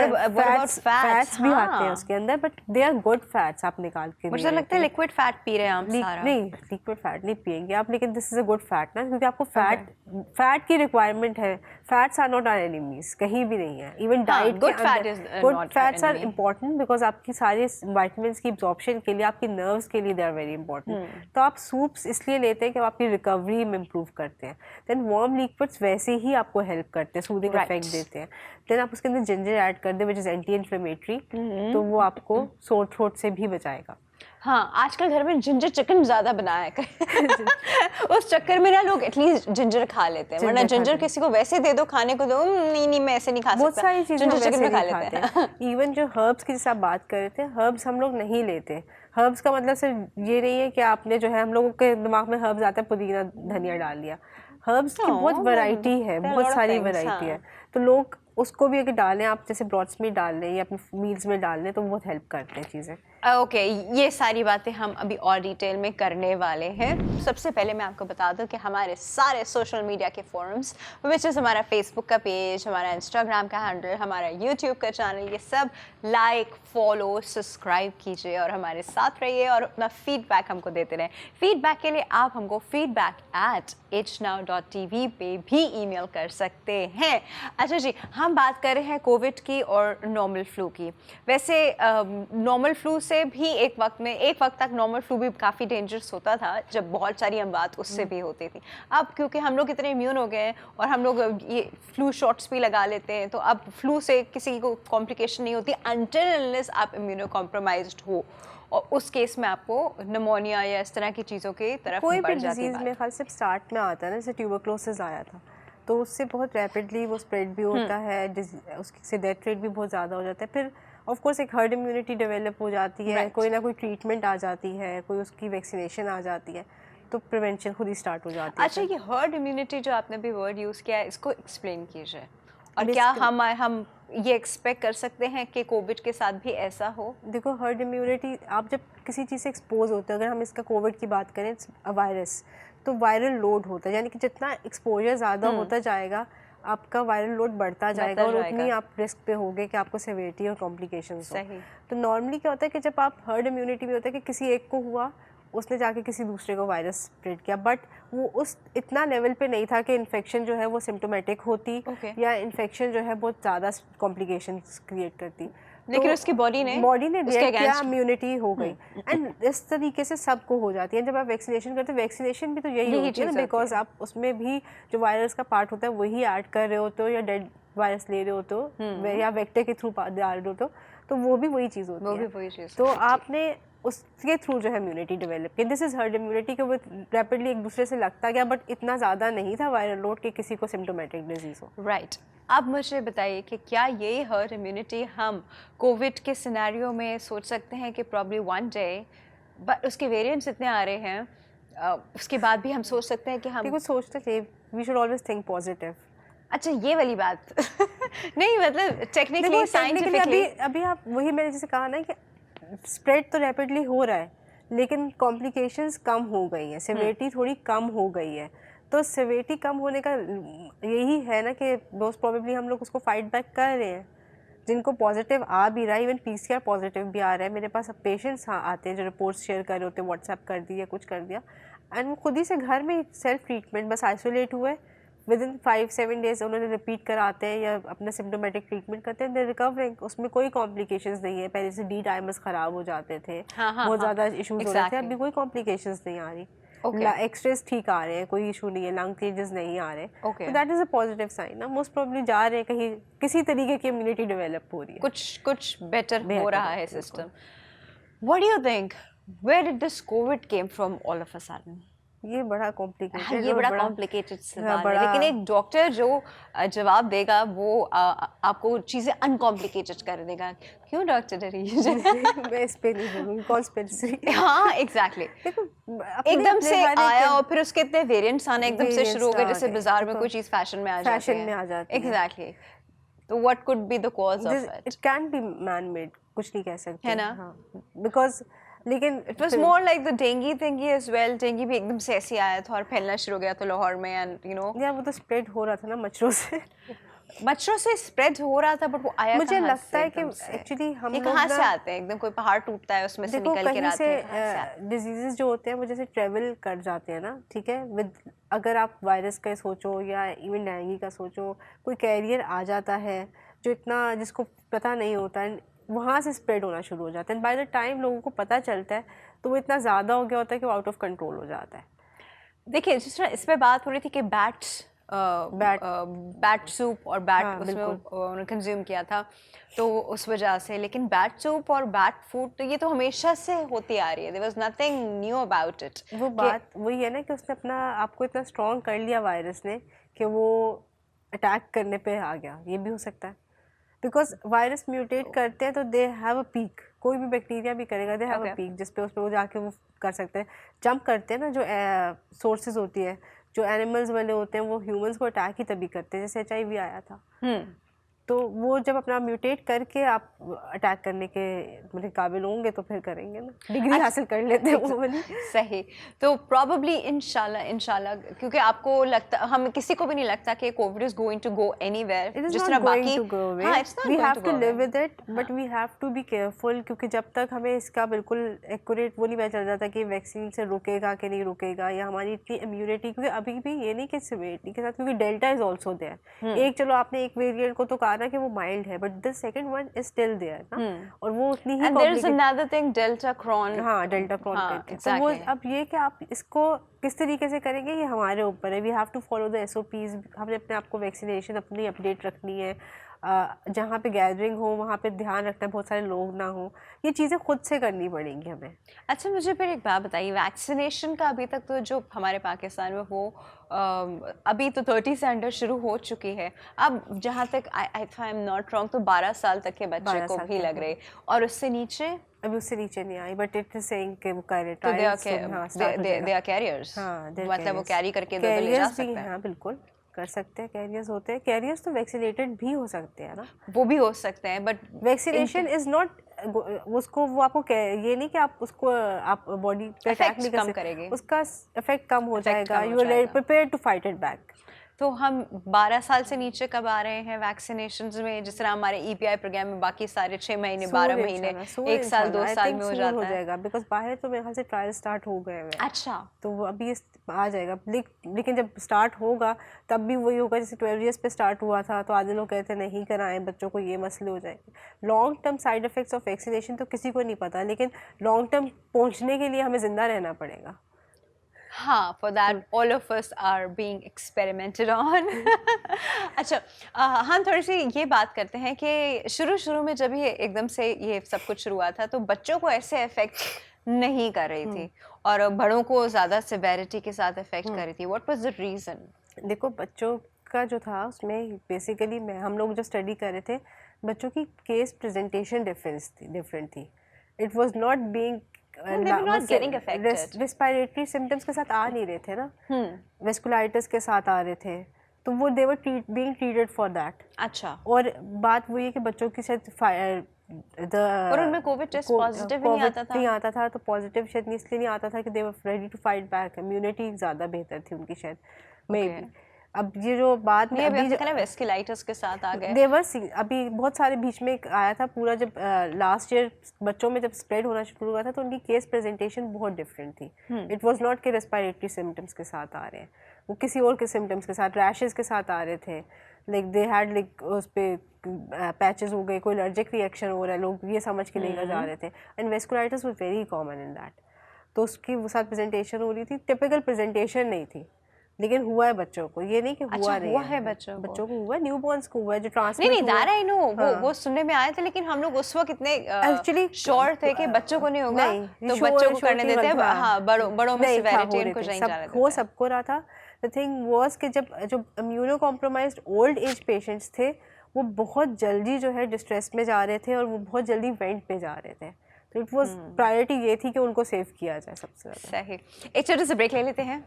फैट्स भी आते हैं उसके अंदर, but they are good fats. आप निकाल के मुझे लगता है लिक्विड फैट पी रहे हैं आप सारा। नहीं, लिक्विड फैट नहीं पिएंगे आप, लेकिन this is a good fat ना, क्योंकि आपको फैट की रिक्वायरमेंट है। Fats are not our enemies, कहीं भी नहीं है। Even diet good fats are important because आपकी सारे वाइटामिन्स की एब्जॉर्प्शन के लिए, आपकी नर्व्स के लिए दे आर वेरी इंपॉर्टेंट। तो आप सूप्स इसलिए लेते हैं कि आपकी रिकवरी में इम्प्रूव करते हैं। देन वार्म लिक्विड्स वैसे ही आपको हेल्प करते हैं, सूदिंग इफेक्ट देते हैं। देन आप उसके अंदर जिंजर ऐड कर दें विच इज एंटी इन्फ्लेमेटरी, तो वो आपको सोर थ्रोट से भी बचाएगा। हाँ, आजकल घर में जिंजर चिकन ज़्यादा बनाया कर उस चक्कर में ना लोग एटलीस्ट जिंजर खा लेते हैं, वरना जिंजर किसी को वैसे दे दो खाने को, दो नहीं मैं ऐसे नहीं खा सकता। बहुत सारी चीज़ें जिंजर चिकन में खा लेते हैं। इवन जो हर्ब्स की जैसे आप बात कर रहे थे, हर्ब्स हम लोग नहीं लेते। हर्ब्स का मतलब सिर्फ ये नहीं है कि आपने जो है, हम लोगों के दिमाग में हर्ब्स आता है पुदीना धनिया डाल लिया। हर्ब्स की बहुत वैरायटी है, बहुत सारी वैरायटी है, तो लोग उसको भी अगर डालें आप, जैसे ब्रॉथ्स में डाल लें या अपने मील्स में डाल लें, तो बहुत हेल्प करते हैं चीज़ें। ओके, ये सारी बातें हम अभी और डिटेल में करने वाले हैं। सबसे पहले मैं आपको बता दूं कि हमारे सारे सोशल मीडिया के फोरम्स, विच इज़ हमारा फेसबुक का पेज, हमारा इंस्टाग्राम का हैंडल, हमारा यूट्यूब का चैनल, ये सब लाइक, फॉलो, सब्सक्राइब कीजिए और हमारे साथ रहिए और अपना फीडबैक हमको देते रहें। फीडबैक के लिए आप हमको feedback@hnow.tv पे भी ईमेल कर सकते हैं। अच्छा जी, हम बात कर रहे हैं कोविड की और नॉर्मल फ्लू की। वैसे नॉर्मल फ्लू से भी एक वक्त तक नॉर्मल फ्लू भी काफ़ी डेंजरस होता था, जब बहुत सारी अमवात उससे भी होती थी। अब क्योंकि हम लोग इतने इम्यून हो गए हैं और हम लोग ये फ्लू शॉट्स भी लगा लेते हैं, तो अब फ्लू से किसी को कॉम्प्लिकेशन नहीं होती अनटिल अनलेस आप इम्यूनो कॉम्प्रोमाइज्ड हो, और उस केस में आपको निमोनिया या इस तरह की चीज़ों की तरफ कोई बढ़ भी जाती है। डिजीज़ में खाली सिर्फ स्टार्ट में आता है ना, जैसे ट्यूबरक्लोसिस आया था, तो उससे बहुत रैपिडली वो स्प्रेड भी होता है, उससे डेथ रेट भी बहुत ज़्यादा हो जाता है। फिर ऑफ कोर्स एक हर्ड इम्यूनिटी डेवलप हो जाती है, कोई ना कोई ट्रीटमेंट आ जाती है, कोई उसकी वैक्सीनेशन आ जाती है, तो प्रिवेंशन खुद ही स्टार्ट हो जाती है। अच्छा, ये हर्ड इम्यूनिटी जो आपने भी वर्ड यूज़ किया है, इसको एक्सप्लेन कीजिए। और क्या हम ये एक्सपेक्ट कर सकते हैं कि कोविड के साथ भी ऐसा हो? देखो, हर्ड इम्यूनिटी, आप जब किसी चीज़ से एक्सपोज होते हैं, अगर हम इसका कोविड की बात करें, वायरस, तो वायरल लोड होता है, यानी कि जितना एक्सपोजर ज़्यादा होता जाएगा आपका वायरल लोड बढ़ता जाएगा और उतनी आप रिस्क पे होगे कि आपको सेवेरिटी और कॉम्प्लिकेशंस हो। तो नॉर्मली क्या होता है कि जब आप हर्ड इम्यूनिटी में होता है कि किसी एक को हुआ, उसने जाके किसी दूसरे को वायरस स्प्रेड किया, बट वो उस इतना लेवल पे नहीं था कि इन्फेक्शन जो है वो सिम्टोमेटिक होती या इन्फेक्शन जो है बहुत ज़्यादा कॉम्प्लिकेशंस क्रिएट करती, लेकिन तो उसकी बॉडी ने रिएक्ट किया, इम्यूनिटी हो गई। एंड इस तरीके से सबको हो जाती है। जब आप वैक्सीनेशन करते हो, वैक्सीनेशन भी तो यही होती है ना, बिकॉज आप उसमें भी जो वायरस का पार्ट होता है वही ऐड कर रहे होते हो, या डेड वायरस ले रहे हो तो, या वेक्टर के थ्रू डाल रहे हो तो वो भी वही चीज़ होती है। तो आपने उसके थ्रू जो है इम्यूनिटी डेवलप की। दिस इज़ हर्ड इम्यूनिटी के वो रैपिडली एक दूसरे से लगता गया, बट इतना ज़्यादा नहीं था वायरल लोड कि किसी को सिम्टोमेटिक डिजीज़ हो। राइट। अब मुझे बताइए कि क्या ये हर्ड इम्यूनिटी हम कोविड के सिनेरियो में सोच सकते हैं कि प्रॉब्ली वन डे, बट उसके वेरिएंट्स इतने आ रहे हैं उसके बाद भी हम सोच सकते हैं कि हम देखो सोचना चाहिए, we should always think positive. अच्छा ये वाली बात नहीं मतलब टेक्निकली देखो साइंटिफिकली अभी आप वही मैंने जैसे कहा ना कि स्प्रेड तो रैपिडली हो रहा है, लेकिन कॉम्प्लिकेशंस कम हो गई हैं, सिवियरिटी थोड़ी कम हो गई है। तो सिवियरिटी कम होने का यही है ना कि मोस्ट प्रोबेबली हम लोग उसको फाइट बैक कर रहे हैं। जिनको पॉजिटिव आ भी रहा है, इवन पीसीआर पॉजिटिव भी आ रहा है, मेरे पास अब पेशेंट्स आते हैं जो रिपोर्ट्स शेयर कर रहे होते हैं, व्हाट्सएप कर दिया, कुछ कर दिया, एंड वो खुद ही से घर में सेल्फ ट्रीटमेंट बस आइसोलेट हुए, विद इन 5-7 डेज उन्होंने रिपीट कराते हैं या अपना सिम्टोमेटिक ट्रीटमेंट करते हैं, दे रिकवरिंग, उसमें कोई कॉम्प्लिकेशंस नहीं है। पहले से डी डायमर्स ख़राब हो जाते थे, बहुत ज़्यादा इशूज़ हो रहे थे, अभी कोई कॉम्प्लिकेशंस नहीं आ रही, एक्सरेज ठीक आ रहे हैं, कोई इशू नहीं है, लंग चेंजेस नहीं आ रहे, तो that is a positive sign ना। मोस्ट प्रोबेबली जा रहे हैं कहीं, किसी तरीके की इम्यूनिटी डेवलप हो रही है, कुछ बेटर हो रहा है system. What do you think, where did this Covid came from all of a sudden? ये बड़ा कॉम्प्लिकेटेड, ये बड़ा कॉम्प्लिकेटेड सवाल है, लेकिन एक डॉक्टर जो जवाब देगा वो आपको चीजें अनकॉम्प्लिकेटेड कर देगा। क्यों डॉक्टर डरी? मैं इस पे नहीं बोलूँगी, कॉन्स्पिरेसी। हाँ एग्जैक्टली, एकदम से आया और फिर उसके इतने वेरिएंट्स आने एकदम से शुरू हो गए, जैसे बाजार में कोई चीज फैशन में आ जाती है। एग्जैक्टली, तो what could be the cause of it? It can be man made, कुछ नहीं कह सकते है ना, बिकॉज लेकिन it was more like the dengue thingy as well. Dengue भी एकदम से ऐसे आया था और फैलना शुरू हो गया था लाहौर में, एंड यू नो या वो तो स्प्रेड हो रहा था ना मच्छरों से। मच्छरों से स्प्रेड हो रहा था, बट वो आया मुझे लगता है कि एक्चुअली हम लोग कहाँ से आते हैं, एकदम कोई पहाड़ टूटता है उसमें से निकल के आते हैं। डिजीजेस जो होते हैं वो जैसे ट्रेवल कर जाते हैं ना, ठीक है, विद अगर आप वायरस का सोचो या इवन डेंगू का सोचो, कोई कैरियर आ जाता है जो इतना जिसको पता नहीं होता है, वहाँ से स्प्रेड होना शुरू हो जाता है, बाय द टाइम लोगों को पता चलता है तो वो इतना ज़्यादा हो गया होता है कि वो आउट ऑफ कंट्रोल हो जाता है। देखिए जिस तरह इस पे बात हो रही थी कि बैट सूप और बैट उसमें उन्होंने कंज्यूम किया था तो उस वजह से, लेकिन बैट सूप और बैट फूड तो ये तो हमेशा से होती आ रही है, there was nothing new about it. वो बात वही है ना कि उसने अपना आपको इतना स्ट्रॉन्ग कर लिया वायरस ने कि वो अटैक करने पे आ गया, ये भी हो सकता है, बिकॉज वायरस म्यूटेट करते हैं तो दे हैव अ पीक, कोई भी बैक्टीरिया भी करेगा दे हैव अ पीक जिस पे उस पर वो जाके वो कर सकते हैं, जंप करते हैं ना, जो सोर्सेज होती है, जो एनिमल्स वाले होते हैं वो ह्यूमंस को अटैक ही तभी करते हैं, जैसे HIV आया था। तो वो जब अपना म्यूटेट करके आप अटैक करने के मतलब काबिल होंगे तो फिर करेंगे ना, डिग्री हासिल कर लेते हैं वो वाली। सही, तो प्रॉबेबली इंशाल्लाह क्योंकि आपको लगता, हम किसी को भी नहीं लगता कि Covid is going to go anywhere, जिस तरह बाकी we have to live with it, but we have to be careful, क्योंकि जब तक हमें इसका बिल्कुल एक्यूरेट वो नहीं पता चल जाता कि वैक्सीन से रुकेगा कि नहीं रुकेगा, या हमारी इतनी इम्यूनिटी, क्योंकि अभी भी ये नहीं कि सिवियरिटी के साथ, क्योंकि डेल्टा इज ऑल्सो देयर, एक चलो आपने एक वेरिएंट को तो कहा ना कि वो माइल्ड है, but the second one is still there ना, और वो उतनी ही there is another thing Deltacron, हाँ डेल्टा क्रॉन करके, तो वो अब ये कि आप इसको किस तरीके से करेंगे ये हमारे ऊपर है, we have to follow the SOPs, हमने अपने आप को वैक्सीनेशन अपनी अपडेट रखनी है, जहाँ पे गैदरिंग हो वहाँ पे ध्यान रखना है बहुत सारे लोग ना हो, ये चीज़ें खुद से करनी पड़ेंगी हमें। अच्छा मुझे फिर एक बात बताइए, वैक्सीनेशन का अभी तक तो जो हमारे पाकिस्तान में वो अभी तो 30 से अंडर शुरू हो चुकी है, अब जहाँ तक आई एम नॉट रॉन्ग तो 12 साल तक के बच्चे को भी लग रहे, और उससे नीचे अभी उससे नीचे नहीं आई, बट इट इज सेइंग कि वो कर रहे दे आर कैरियर्स, मतलब वो कैरी करके ले जा सकते हैं। हाँ बिल्कुल कर सकते हैं, कैरियर्स होते हैं, कैरियर्स तो वैक्सीनेटेड भी हो सकते हैं ना, वो भी हो सकते हैं, बट वैक्सीनेशन इज नॉट उसको वो आपको ये नहीं कि आप उसको आप बॉडी पे अटैक नहीं कर सकते, उसका इफेक्ट कम हो जाएगा, you are prepared to fight it back. तो हम 12 साल से नीचे कब आ रहे हैं वैक्सीनेशंस में, जिस तरह हमारे EPI प्रोग्राम में बाकी सारे 6 महीने 12 महीने 1 साल 2 साल में हो जाएगा, बिकॉज बाहर तो मेरे ख्याल से ट्रायल स्टार्ट हो गए हैं। अच्छा, तो वो अभी आ जाएगा, लेकिन जब स्टार्ट होगा तब भी वही होगा जैसे 12 ईयर्स पे स्टार्ट हुआ था, तो आधे लोग कहते हैं नहीं कराएं बच्चों को, ये मसले हो जाएंगे। Long term side effects of vaccination तो किसी को नहीं पता, लेकिन लॉन्ग टर्म पहुंचने के लिए हमें जिंदा रहना पड़ेगा। हाँ, for that all of us are being experimented on। अच्छा, हम थोड़ी सी ये बात करते हैं कि शुरू में जब ये एकदम से ये सब कुछ शुरू हुआ था तो बच्चों को ऐसे इफेक्ट नहीं कर रही थी और बड़ों को ज़्यादा सिवेरिटी के साथ इफेक्ट कर रही थी। What was the reason? देखो बच्चों का जो था उसमें बेसिकली हम लोग जो स्टडी कर रहे थे, बच्चों की केस प्रेजेंटेशन डिफरेंट थी। It was not being they were not getting affected. Respiratory symptoms के साथ आ नहीं रहे थे ना, वेस्कुलाइटिस के साथ आ रहे थे, तो वो they were being treated for that. अच्छा। और बात वो ये कि बच्चों की शायद और उनमें कोविड टेस्ट पॉजिटिव नहीं आता था, तो पॉजिटिव शायद इसलिए नहीं आता था कि they were ready to fight back, immunity ज़्यादा बेहतर थी उनकी शायद, मे बी। अब ये जो बात में अभी जो वेस्कुलाइटिस के साथ आ गए, देवर अभी बहुत सारे बीच में आया था पूरा, जब लास्ट ईयर बच्चों में जब स्प्रेड होना शुरू हुआ था तो उनकी केस प्रेजेंटेशन बहुत डिफरेंट थी। इट वाज नॉट कि रेस्पिरेटरी सिम्टम्स के साथ आ रहे हैं, वो किसी और के सिम्टम्स के साथ, रैशेस के साथ आ रहे थे, लाइक दे हैड लाइक उस पे पैचेस हो गए, कोई एलर्जिक रिएक्शन हो रहा है, लोग ये समझ के लेकर जा रहे थे। And vasculitis was very common in that, तो उसकी वो साथ प्रेजेंटेशन हो रही थी, टिपिकल प्रेजेंटेशन नहीं थी, लेकिन हुआ है बच्चों को, ये नहीं कि हुआ नहीं हुआ है बच्चों को हुआ, न्यूबॉर्न्स को हुआ है, जो ट्रांसमिट नहीं दैट आई नो, वो सुनने में आया था, लेकिन हम लोग उस वक्त इतने एक्चुअली श्योर थे कि बच्चों को नहीं होगा, तो बच्चों को करने देते हैं। हाँ, बड़ों में सिविरिटी इनको नहीं जा रहा था, वो सबको रहा था। द थिंग वाज कि जब जो immuno compromised old age patients थे वो बहुत जल्दी जो है डिस्ट्रेस में जा रहे थे और वो बहुत जल्दी वेंट पे जा रहे थे, तो इट वाज प्रायोरिटी ये थी कि उनको सेव किया जाए सबसे ज़्यादा। सही। एक छोटे से ब्रेक ले लेते हैं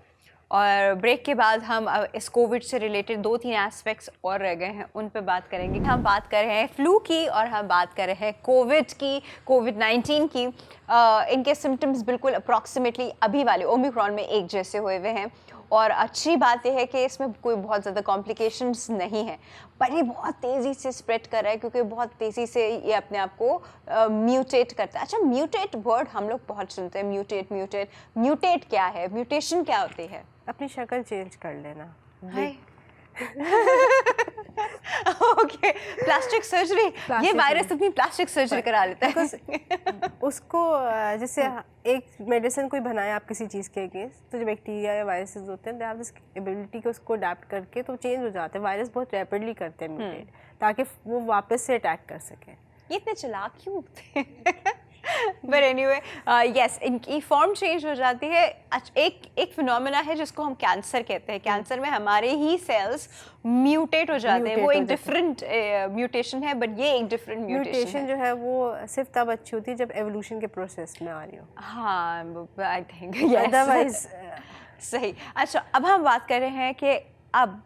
और ब्रेक के बाद हम इस कोविड से रिलेटेड 2-3 एस्पेक्ट्स और रह गए हैं, उन पे बात करेंगे। हम बात कर रहे हैं फ्लू की और हम बात कर रहे हैं कोविड की, कोविड-19 की। इनके सिम्टम्स बिल्कुल अप्रॉक्सीमेटली अभी वाले ओमिक्रॉन में एक जैसे हुए हुए हैं, और अच्छी बात यह है कि इसमें कोई बहुत ज़्यादा कॉम्प्लिकेशंस नहीं है, पर ये बहुत तेज़ी से स्प्रेड कर रहा है क्योंकि बहुत तेज़ी से ये अपने आप को म्यूटेट करता है। अच्छा, म्यूटेट वर्ड हम लोग बहुत सुनते हैं, म्यूटेट क्या है, म्यूटेशन क्या होती है? अपनी शक्ल चेंज कर लेना। ओके, प्लास्टिक सर्जरी, ये वायरस अपनी प्लास्टिक सर्जरी करा लेता है। उसको जैसे एक मेडिसिन कोई बनाए आप किसी चीज़ के अगेंस्ट, तो जो बैक्टीरिया या वायरसेस होते हैं, दे हैव दिस एबिलिटी कि उसको अडेप्ट करके तो चेंज हो जाते हैं। वायरस बहुत रैपिडली करते हैं म्यूटेट, ताकि वो वापस से अटैक कर सकें। ये इतने चालाक क्यों होते हैं? बट एनीवे, यस, इनकी फॉर्म चेंज हो जाती है। एक फिनोमेना है जिसको हम कैंसर कहते हैं। कैंसर में हमारे ही सेल्स म्यूटेट हो जाते हैं, वो एक डिफरेंट म्यूटेशन है, बट ये एक डिफरेंट म्यूटेशन जो है वो सिर्फ तब अच्छी होती है जब एवोल्यूशन के प्रोसेस में आ रही हो। हाँ, आई थिंक अदरवाइज सही। अच्छा, अब हम बात कर रहे हैं कि अब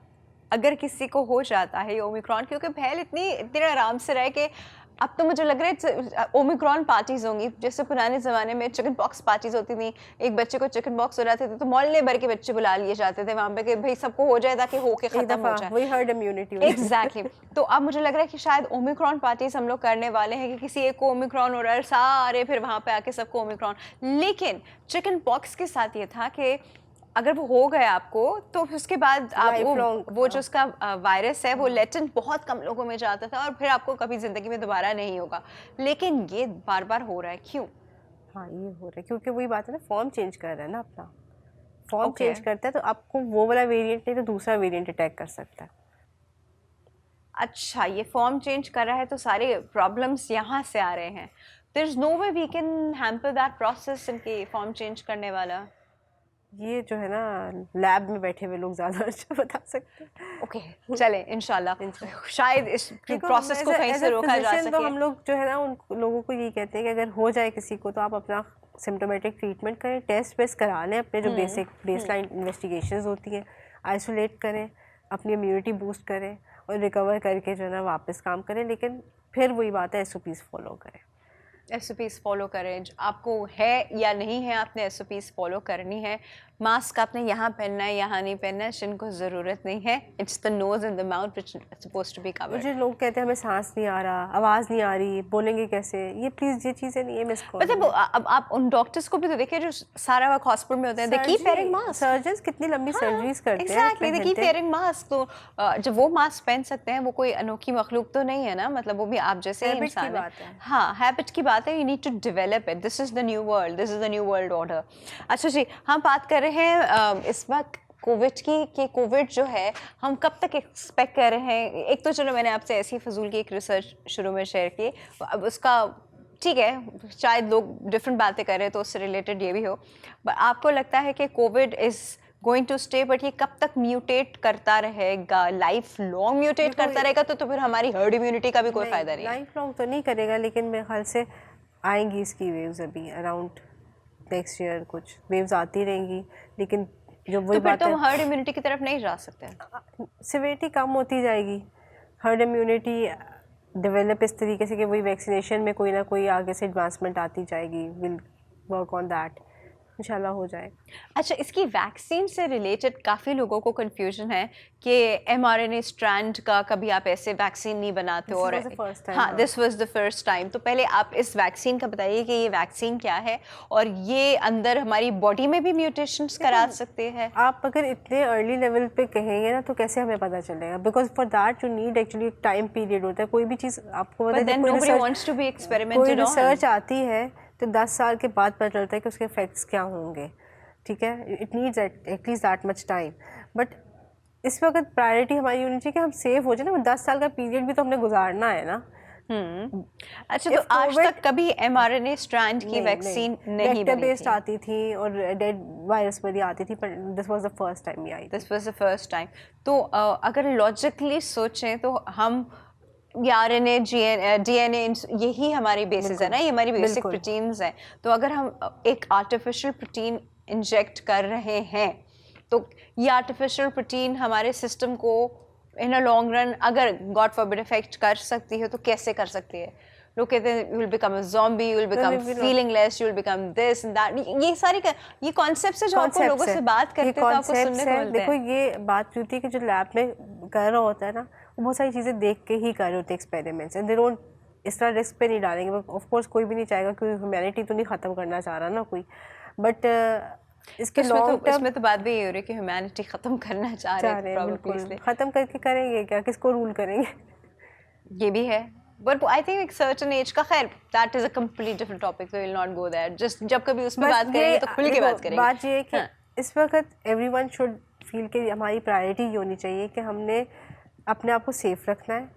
अगर किसी को हो जाता है ये ओमिक्रॉन, क्योंकि पहले इतने आराम से रहे कि अब तो मुझे लग रहा है ओमिक्रॉन पार्टीज होंगी, जैसे पुराने ज़माने में चिकन पॉक्स पार्टीज होती थी। एक बच्चे को चिकन पॉक्स हो जाते थे तो मोहल्ले भर के बच्चे बुला लिए जाते थे वहाँ पे कि भाई सबको हो जाए ताकि होके ख़त्म हो जाए, वही हर्ड इम्यूनिटी। एग्जैक्टली। तो अब मुझे लग रहा है कि शायद ओमिक्रॉन पार्टीज हम लोग करने वाले हैं कि किसी एक को ओमिक्रॉन हो रहा है, सारे फिर वहाँ पे आके सबको ओमिक्रॉन। लेकिन चिकन पॉक्स के साथ ये था कि अगर वो हो गया आपको तो उसके बाद आप वो जो उसका वायरस है वो लेटेंट बहुत कम लोगों में जाता था और फिर आपको कभी ज़िंदगी में दोबारा नहीं होगा। लेकिन ये बार बार हो रहा है, क्यों? हाँ, ये हो रहा है क्योंकि वही बात है ना, फॉर्म चेंज कर रहा है ना, अपना फॉर्म चेंज करता है तो आपको वो वाला वेरिएंट नहीं तो दूसरा वेरिएंट अटैक कर सकता है। अच्छा, ये फॉर्म चेंज कर रहा है तो सारे प्रॉब्लम्स यहाँ से आ रहे हैं। There is no way we can hamper that process इनकी फॉर्म चेंज करने वाला। ये जो है ना, लैब में बैठे हुए लोग ज़्यादा अच्छा बता सकते हैं। ओके, चले इंशाल्लाह शायद इस प्रोसेस को कहीं से रोका जा सके। तो हम लोग जो है ना उन लोगों को ये कहते हैं कि अगर हो जाए किसी को तो आप अपना सिम्टोमेटिक ट्रीटमेंट करें, टेस्ट वेस्ट करा लें, अपने जो बेसिक बेसलाइन इन्वेस्टिगेशंस होती हैं आइसोलेट करें, अपनी इम्यूनिटी बूस्ट करें और रिकवर करके जो है ना वापस काम करें। लेकिन फिर वही बात है, SOPs फॉलो करें, SOPs फॉलो करें। आपको है या नहीं है, आपने SOPs फॉलो करनी है। मास्क आपने यहाँ पहनना है, यहाँ नहीं पहनना है, जिनको ज़रूरत नहीं है। It's the nose and the mouth which is supposed to be covered. मुझे लोग कहते हैं हमें सांस नहीं आ रहा, आवाज़ नहीं आ रही, बोलेंगे कैसे, ये प्लीज़ ये चीज़ें नहीं है मिस करो। मतलब अब आप उन डॉक्टर्स को भी तो देखिए जो सारा वक्त हॉस्पिटल में होते हैं, they keep wearing mask. Surgeons कितनी लंबी सर्जरीज करते हैं, exactly, they keep wearing mask. तो जब वो मास्क पहन सकते हैं, वो कोई अनोखी मखलूक तो नहीं है ना, मतलब वो भी आप जैसे इंसान है। हाँ, हैबिट की बात है, you need to develop it. This is the new world, this is the new world order. अच्छा जी, हम बात कर रहे हैं इस वक्त कोविड की कि कोविड जो है हम कब तक एक्सपेक्ट कर रहे हैं। एक तो चलो मैंने आपसे ऐसी फजूल की एक रिसर्च शुरू में शेयर की, अब उसका ठीक है शायद लोग डिफरेंट बातें कर रहे हैं तो उससे रिलेटेड ये भी हो, बट आपको लगता है कि Covid is going to stay, but ये कब तक म्यूटेट करता रहेगा, लाइफ लॉन्ग म्यूटेट करता रहेगा? तो फिर हमारी हर्ड इम्यूनिटी का भी कोई फ़ायदा नहीं है। लाइफ लॉन्ग तो नहीं करेगा, लेकिन मेरे ख्याल से आएंगी इसकी वेव्स अभी अराउंड नेक्स्ट ईयर कुछ वेव्स आती रहेंगी, लेकिन जो वही तो फिर बात है, तुम हर्ड इम्यूनिटी की तरफ नहीं जा सकते। सिवियरिटी कम होती जाएगी, हर्ड इम्यूनिटी डेवलप इस तरीके से कि वही वैक्सीनेशन में कोई ना कोई आगे से एडवांसमेंट आती जाएगी, विल वर्क ऑन दैट, इंशाल्लाह हो जाए। अच्छा, इसकी वैक्सीन से रिलेटेड काफ़ी लोगों को कंफ्यूजन है कि mRNA स्ट्रैंड का कभी आप ऐसे वैक्सीन नहीं बनाते हो, और हाँ, this was the first time. तो पहले आप इस वैक्सीन का बताइए कि ये वैक्सीन क्या है और ये अंदर हमारी बॉडी में भी म्यूटेशंस करा सकते हैं। आप अगर इतने अर्ली लेवल पे कहेंगे ना तो कैसे हमें पता चलेगा, because for that you need actually एक टाइम पीरियड होता है। कोई भी चीज़ आपको But then nobody wants to be experimented कोई on. रिसर्च आती है तो 10 साल के बाद पता चलता है कि उसके इफेक्ट्स क्या होंगे, ठीक है, it needs at least that much time. But इस वक्त प्रायोरिटी हमारी होनी चाहिए कि हम सेफ हो जाए ना, 10 साल का पीरियड भी तो हमने गुजारना है ना। अच्छा, तो आज तक कभी mRNA स्ट्रैंड की वैक्सीन नहीं बनी बेस्ड आती थी और डेड वायरस वाली आती थी, पर this was the first time ये आई। This was the first time. तो अगर लॉजिकली सोचें तो हम RNA DNA यही हमारी बेसिस है ना, ये हमारी बेसिक प्रोटीन्स है। तो अगर हम एक आर्टिफिशियल प्रोटीन इंजेक्ट कर रहे हैं तो ये आर्टिफिशियल प्रोटीन हमारे सिस्टम को इन अ लॉन्ग रन अगर गॉड फॉरबिड इफेक्ट कर सकती है तो कैसे कर सकती है? लोग कहते हैं you will become a zombie, you will become feelingless, you will become this and that. ये सारी ये कॉन्सेप्ट्स है जो आपको लोगों से बात करते हैं तो आपको सुनने को मिलते हैं। देखो, ये बात होती है कि जो लैब में कर रहा होता है ना, वो बहुत सारी चीज़ें देख के ही कर रहे होते हैं एक्सपेरिमेंट्स, एंड दे डोंट इस तरह रिस्क पे नहीं डालेंगे। ऑफ कोर्स कोई भी नहीं चाहेगा, क्योंकि ह्यूमैनिटी तो नहीं ख़त्म करना चाह रहा ना कोई, बट इसके इसमें तो बात भी ये हो रही है कि ह्यूमैनिटी ख़त्म करना चाह रहे हैं, बिल्कुल ख़त्म करके करेंगे क्या, किसको रूल करेंगे? ये भी है, बट आई थिंक एक सर्टेन एज का, खैर that is a complete different topic, we will not go there. Just जब कभी उसमें बात करेंगे तो खुल के बात करेंगे। बात ये है कि इस वक्त एवरीवन शुड फील कि हमारी प्रायोरिटी ये होनी चाहिए कि हमने अपने आप को सेफ रखना है,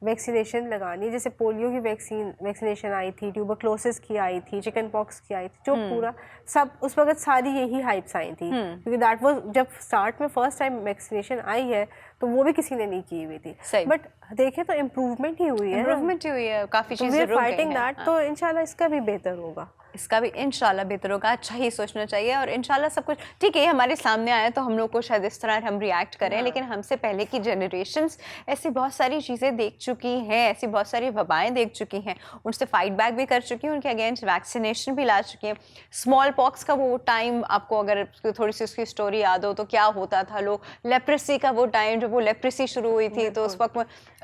वैक्सीनेशन लगानी है। जैसे पोलियो की वैक्सीनेशन आई थी, ट्यूबरक्लोसिस की आई थी, चिकन पॉक्स की आई थी, जो पूरा सब उस वक्त सारी यही हाइप्स आई थी, क्योंकि दैट वाज जब स्टार्ट में फर्स्ट टाइम वैक्सीनेशन आई है तो वो भी किसी ने नहीं की हुई थी। बट देखें तो इम्प्रूवमेंट ही हुई है, काफ़ी चीज़ें फाइटिंग दैट, तो इंशाल्लाह इसका भी बेहतर होगा। इसका भी इंशाल्लाह बेहतर होगा। अच्छा ही सोचना चाहिए और इंशाल्लाह सब कुछ ठीक है। हमारे सामने आया तो हम लोग को शायद इस तरह हम रिएक्ट करें, लेकिन हमसे पहले की जनरेशन्स ऐसी बहुत सारी चीज़ें देख चुकी हैं, ऐसी बहुत सारी वबाएँ देख चुकी हैं, उनसे फाइट बैक भी कर चुकी हैं, उनके अगेंस्ट वैक्सीनेशन भी ला चुकी हैं। स्मॉल पॉक्स का वो टाइम आपको अगर थोड़ी सी उसकी स्टोरी याद हो तो क्या होता था, लोग लेप्रेसी का वो टाइम जब वो लेप्रेसी शुरू हुई थी तो उस वक्त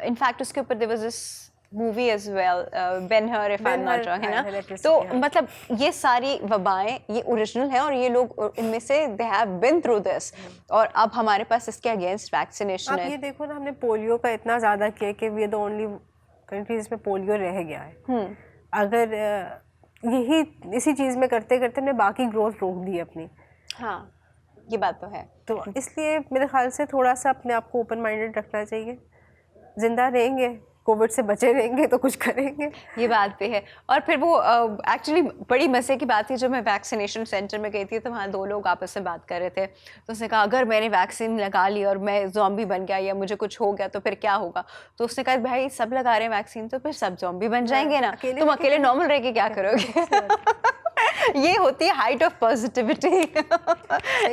इनफैक्ट उसके ऊपर there was this movie as well, Ben-Hur if I'm not wrong, है ना? तो मतलब ये सारी वबाएं ये ओरिजिनल है और ये लोग इनमें से they have been through this, और अब हमारे पास इसके अगेंस्ट वैक्सीनेशन है। ये देखो ना, हमने पोलियो का इतना ज़्यादा किया कि we are the only country जिसमें पोलियो रह गया है। अगर यही इसी चीज़ में करते करते हमने बाकी ग्रोथ रोक दी अपनी। हाँ, ये बात तो है। तो इसलिए मेरे ख्याल से थोड़ा सा अपने आप को ओपन माइंडेड रखना चाहिए। जिंदा रहेंगे, कोविड से बचे रहेंगे तो कुछ करेंगे, ये बात भी है। और फिर वो एक्चुअली बड़ी मज़े की बात थी, जब मैं वैक्सीनेशन सेंटर में गई थी तो वहाँ दो लोग आपस में बात कर रहे थे, तो उसने कहा अगर मैंने वैक्सीन लगा ली और मैं ज़ॉम्बी बन गया या मुझे कुछ हो गया तो फिर क्या होगा? तो उसने कहा भाई सब लगा रहे हैं वैक्सीन तो फिर सब ज़ॉम्बी बन जाएंगे ना, तुम अकेले नॉर्मल रह के क्या करोगे? ये होती है हाइट ऑफ पॉजिटिविटी।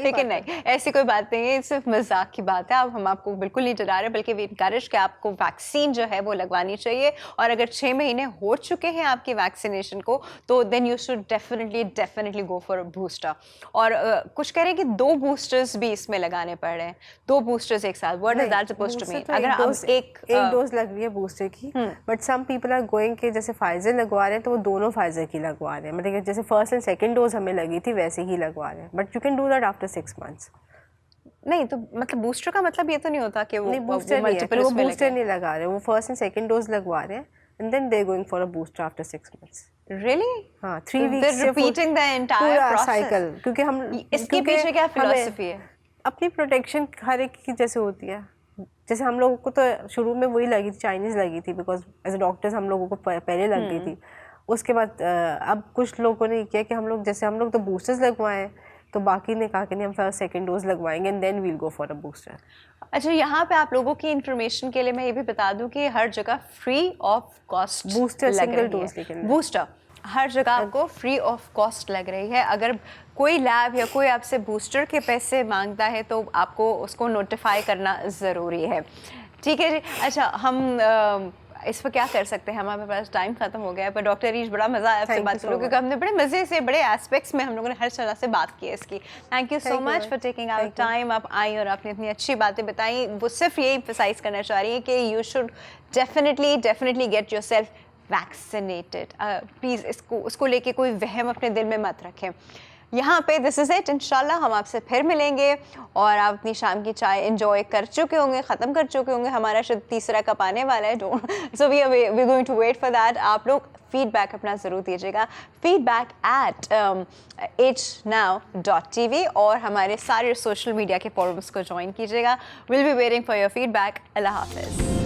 लेकिन नहीं, ऐसी कोई बात नहीं है, सिर्फ मजाक की बात है। अब हम आपको बिल्कुल नहीं डरा रहे, बल्कि वी इनकरेज कि आपको वैक्सीन जो है वो लगवानी चाहिए, और अगर 6 महीने हो चुके हैं आपकी वैक्सीनेशन को तो then you should definitely go for a booster. और कुछ कह रहे हैं कि 2 बूस्टर्स भी इसमें लगाने पड़ रहे हैं, 2 बूस्टर्स एक साथ। What is that supposed to mean? अगर आप एक डोज लग रही है बूस्टर की, but some people are going के जैसे फाइजर लगवा रहे हैं तो वो दोनों फाइजर की लगवा रहे हैं, मतलब जैसे फर्स्ट एंड सेकंड डोज हमें लगी थी वैसे ही लगवा रहे हैं, but you can do that after 6 months. नहीं तो मतलब बूस्टर का मतलब ये तो नहीं होता कि वो बूस्टर नहीं लगा रहे, वो फर्स्ट एंड सेकंड डोज लगवा रहे हैं and then they going for a booster after 6 months. Really? हाँ, 3 weeks repeating the entire process cycle, क्योंकि हम इसके पीछे क्या फिलॉसफी है? अपनी प्रोटेक्शन हर एक की जैसे होती है, जैसे हम लोगों को तो शुरू में वही लगी थी, चाइनीज़ लगी थी, बिकॉज एज अ डॉक्टर्स हम लोगों को पहले लग गई थी। उसके बाद अब कुछ लोगों ने किया कि हम लोग तो बूस्टर्स लगवाएं, तो बाकी ने कहा कि नहीं हम फर्स्ट सेकंड डोज लगवाएंगे and then we'll go for a booster. अच्छा, यहाँ पे आप लोगों की इन्फॉर्मेशन के लिए मैं ये भी बता दूं कि हर जगह free of cost booster single dose, लेकिन बूस्टर हर जगह आपको फ्री ऑफ कॉस्ट लग रही है। अगर कोई लैब या कोई आपसे बूस्टर के पैसे मांगता है तो आपको उसको नोटिफाई करना ज़रूरी है। ठीक है जी। अच्छा, हम इस पर क्या कर सकते हैं, हमारे पास टाइम खत्म हो गया है, पर डॉक्टर रीश बड़ा मज़ा आया आपसे बात करके, क्योंकि हमने बड़े मज़े से बड़े एस्पेक्ट्स में हम लोगों ने हर तरह से बात की है इसकी। Thank you so much for taking our time. आप आई और आपने इतनी अच्छी बातें बताई। वो सिर्फ ये एम्फसाइज करना चाह रही है कि you should definitely get your self vaccinated. Please उसको लेके कोई वहम अपने दिल में मत रखें। यहाँ पे दिस इज़ इट। इंशाल्लाह हम आपसे फिर मिलेंगे और आप अपनी शाम की चाय एंजॉय कर चुके होंगे, ख़त्म कर चुके होंगे। हमारा शायद तीसरा कप आने वाला है, so we going to wait for that. आप लोग फीडबैक अपना ज़रूर दीजिएगा, feedback@hnow.tv, और हमारे सारे सोशल मीडिया के फोरम्स को ज्वाइन कीजिएगा। Will be waiting for your feedback. अल्लाह हाफिज़।